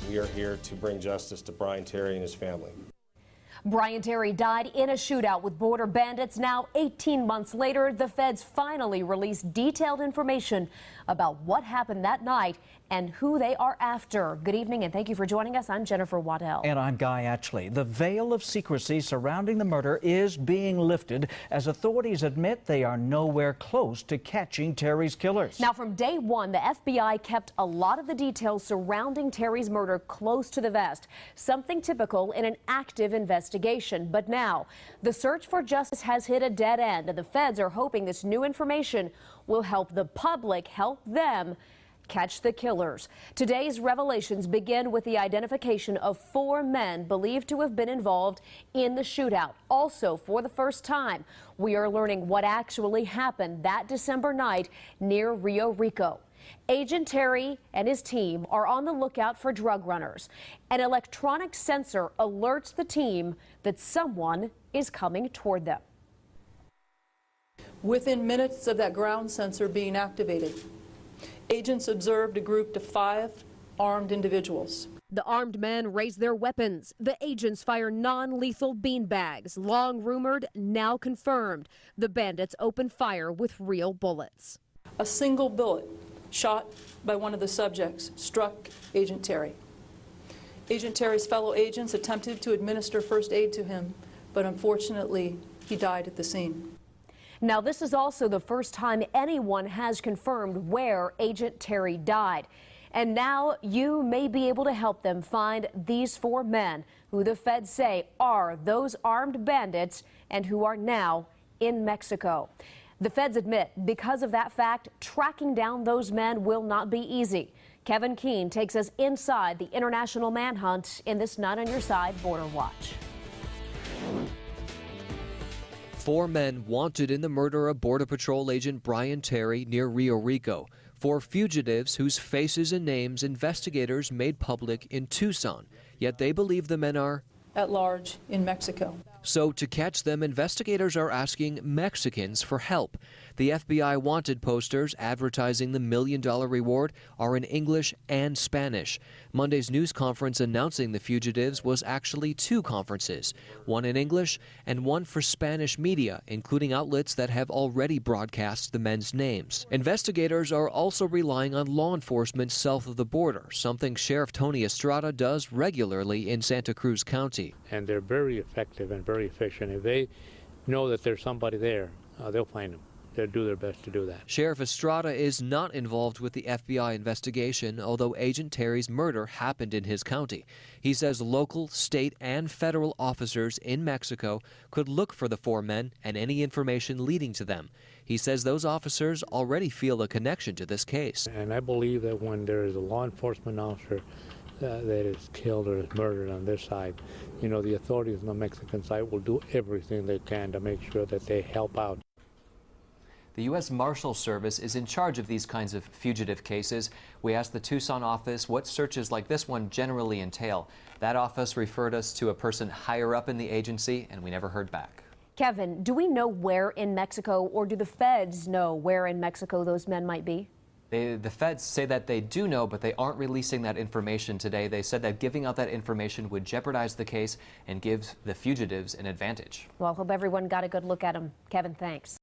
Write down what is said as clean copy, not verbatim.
We are here to bring justice to Brian Terry and his family. Brian Terry died in a shootout with border bandits. Now, 18 months later, the feds finally released detailed information about what happened that night and who they are after. Good evening and thank you for joining us. I'm Jennifer Waddell. And I'm Guy Atchley. The veil of secrecy surrounding the murder is being lifted as authorities admit they are nowhere close to catching Terry's killers. Now, from day one, the FBI kept a lot of the details surrounding Terry's murder close to the vest, something typical in an active investigation. But now, the search for justice has hit a dead end, and the feds are hoping this new information will help the public help them catch the killers. Today's revelations begin with the identification of 4 men believed to have been involved in the shootout. Also, for the first time, we are learning what actually happened that December night near Rio Rico. Agent Terry and his team are on the lookout for drug runners. An electronic sensor alerts the team that someone is coming toward them. Within minutes of that ground sensor being activated, agents observed a group of 5 armed individuals. The armed men raise their weapons. The agents fire non-lethal beanbags. Long rumored, now confirmed. The bandits open fire with real bullets. A single bullet shot by one of the subjects struck Agent Terry. Agent Terry's fellow agents attempted to administer first aid to him, but unfortunately, he died at the scene. Now, this is also the first time anyone has confirmed where Agent Terry died. And now you may be able to help them find these 4 men who the feds say are those armed bandits and who are now in Mexico. The feds admit because of that fact, tracking down those men will not be easy. Kevin Keene takes us inside the international manhunt in this Night on Your Side Border Watch. 4 men wanted in the murder of Border Patrol agent Brian Terry near Rio Rico. 4 fugitives whose faces and names investigators made public in Tucson. Yet they believe the men are At large in Mexico. So to catch them, investigators are asking Mexicans for help. The FBI wanted posters advertising the $1 million reward are in English and Spanish. Monday's news conference announcing the fugitives was actually 2 conferences, one in English and one for Spanish media, including outlets that have already broadcast the men's names. Investigators are also relying on law enforcement south of the border, something Sheriff Tony Estrada does regularly in Santa Cruz County. And they're very effective and very efficient. If they know that there's somebody there, they'll find them. They'll do their best to do that. Sheriff Estrada is not involved with the FBI investigation, although Agent Terry's murder happened in his county. He says local, state, and federal officers in Mexico could look for the 4 men and any information leading to them. He says those officers already feel a connection to this case. And I believe that when there is a law enforcement officer that is killed or is murdered on this side, you know, the authorities on the Mexican side will do everything they can to make sure that they help out. The U.S. Marshal Service is in charge of these kinds of fugitive cases. We asked the Tucson office what searches like this one generally entail. That office referred us to a person higher up in the agency, and we never heard back. Kevin, do we know where in Mexico, or do the feds know where in Mexico those men might be? The feds say that they do know, but they aren't releasing that information today. They said that giving out that information would jeopardize the case and give the fugitives an advantage. Well, I hope everyone got a good look at them. Kevin, thanks.